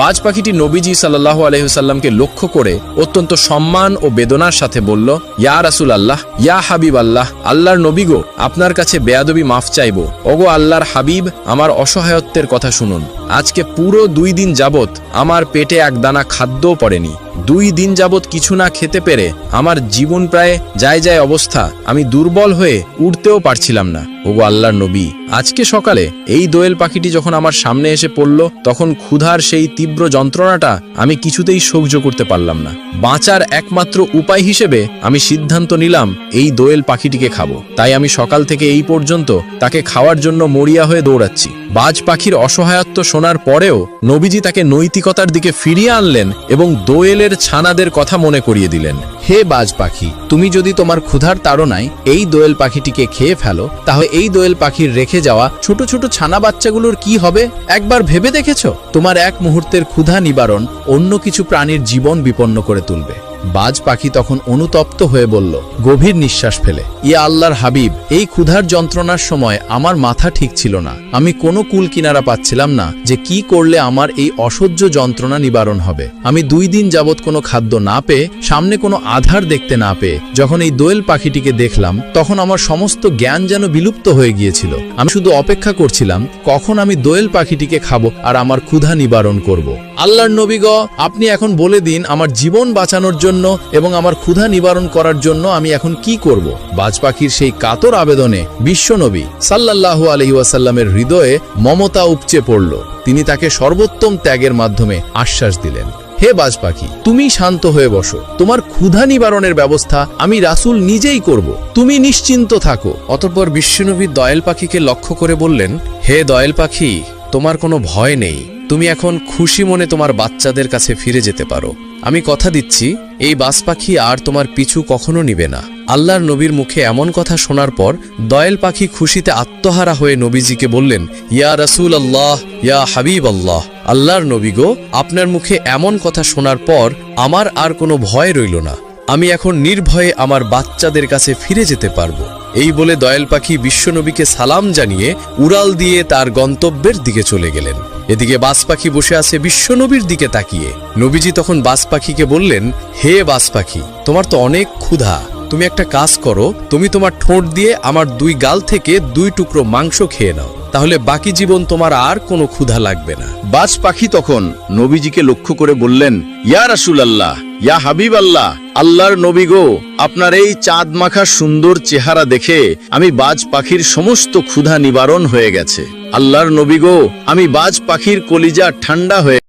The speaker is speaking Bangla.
বাজ পাখিটি নবীজি সাল্লাল্লাহু আলাইহি ওয়াসাল্লামকে লক্ষ্য করে অত্যন্ত সম্মান ও বেদনার সাথে বলল, ইয়া রাসূল আল্লাহ, ইয়া হাবিব আল্লাহ, আল্লাহর নবী গো, আপনার কাছে বেয়াদবি মাফ চাইব। ওগো আল্লাহর হাবিব, আমার অসহায়ত্বের কথা শুনুন। আজকে পুরো 2 দিন যাবত আমার পেটে এক দানা খাদ্যও পড়েনি। 2 দিন যাবত কিছু না খেতে পেরে আমার জীবন প্রায় যায় অবস্থা। আমি দুর্বল হয়ে উঠতেও পারছিলাম না। ওগো আল্লাহর নবী, আজকে সকালে এই দোয়েল পাখিটি যখন আমার সামনে এসে পড়ল, তখন ক্ষুধার সেই তীব্র যন্ত্রণাটা আমি কিছুতেই সহ্য করতে পারলাম না। বাঁচার একমাত্র উপায় হিসেবে আমি সিদ্ধান্ত নিলাম এই দোয়েল পাখিটিকে খাবো। তাই আমি সকাল থেকে এই পর্যন্ত তাকে খাওয়ার জন্য মরিয়া হয়ে দৌড়াচ্ছি। বাজ পাখির অসহায়ত্ব শোনার পরেও নবীজি তাকে নৈতিকতার দিকে ফিরিয়ে আনলেন এবং দোয়েলের ছানাদের কথা মনে করিয়ে দিলেন। হে বাজ পাখি, তুমি যদি তোমার ক্ষুধার তাড়নায় এই দোয়েল পাখিটিকে খেয়ে ফেলো, তাহলে এই দোয়েল পাখির রেখে যাওয়া ছোট ছোট ছানা বাচ্চাগুলোর কি হবে একবার ভেবে দেখেছো? তোমার এক মুহূর্তের ক্ষুধা নিবারণ অন্য কিছু প্রাণীর জীবন বিপন্ন করে তুলবে। বাজ পাখি তখন অনুতপ্ত হয়ে বলল, গভীর নিঃশ্বাস ফেলে, ইয়া আল্লাহর হাবিব, এই ক্ষুধার যন্ত্রণার সময় আমার মাথা ঠিক ছিল না। আমি কোনো কুল কিনারা পাচ্ছিলাম না যে কি করলে আমার এই অসহ্য যন্ত্রণা নিবারণ হবে। আমি 2 দিন যাবৎ কোনো খাদ্য না পেয়ে, সামনে কোনো আধার দেখতে না পেয়ে যখন এই দোয়েল পাখিটিকে দেখলাম, তখন আমার সমস্ত জ্ঞান যেন বিলুপ্ত হয়ে গিয়েছিল। আমি শুধু অপেক্ষা করছিলাম কখন আমি দোয়েল পাখিটিকে খাবো আর আমার ক্ষুধা নিবারণ করব। আল্লাহর নবী গো, আপনি এখন বলে দিন আমার জীবন বাঁচানোর জন্য এবং আমার ক্ষুধা নিবারণ করার জন্য আমি এখন কি করব? বাজ পাখির সেই কাতর আবেদনে বিশ্বনবী সাল্লাল্লাহু আলাইহি ওয়াসাল্লামের হৃদয়ে মমতা উপচে পড়ল। তিনি তাকে সর্বোত্তম ত্যাগের মাধ্যমে আশ্বাস দিলেন, হে বাজ পাখি, তুমি শান্ত হয়ে বসো। তোমার ক্ষুধা নিবারণের ব্যবস্থা আমি রাসূল নিজেই করব। তুমি নিশ্চিন্ত থাকো। অতঃপর বিশ্বনবী দোয়েল পাখিকে লক্ষ্য করে বললেন, হে দোয়েল পাখি, তোমার কোনো ভয় নেই। তুমি এখন খুশি মনে তোমার বাচ্চাদের কাছে ফিরে যেতে পারো। আমি কথা দিচ্ছি, এই বাজ পাখি আর তোমার পিছু কখনো নিবে না। আল্লাহর নবীর মুখে এমন কথা শোনার পর দোয়েল পাখি খুশিতে আত্মহারা হয়ে নবীজিকে বললেন, ইয়া রাসূল আল্লাহ, ইয়া হাবিব আল্লাহ, আল্লাহর নবী গো, আপনার মুখে এমন কথা শোনার পর আমার আর কোনো ভয় রইল না। আমি এখন নির্ভয়ে আমার বাচ্চাদের কাছে ফিরে যেতে পারবো। এই বলে দোয়েল পাখি বিশ্বনবীকে সালাম জানিয়ে উড়াল দিয়ে তার গন্তব্যের দিকে চলে গেলেন। এদিকে বাজ পাখি বসে আছে বিশ্বনবীর দিকে তাকিয়ে। নবীজি তখন বাজ পাখিকে বললেন, হে বাজ পাখি, তোমার তো অনেক ক্ষুধা। তুমি একটা কাজ করো, তুমি তোমার ঠোঁট দিয়ে আমার 2 গাল থেকে 2 টুকরো মাংস খেয়ে নাও, তাহলে বাকি জীবন তোমার আর কোনো ক্ষুধা লাগবে না। বাজ পাখি তখন নবীজিকে লক্ষ্য করে বললেন, ইয়া রাসূল আল্লাহ, ইয়া হাবিব আল্লাহ, আল্লাহর নবী গো, আপনার এই চাঁদ মাখা সুন্দর চেহারা দেখে আমি বাজ পাখির সমস্ত ক্ষুধা নিবারণ হয়ে গেছে। আল্লাহর নবী গো, আমি বাজ পাখির কলিজা ঠান্ডা হয়ে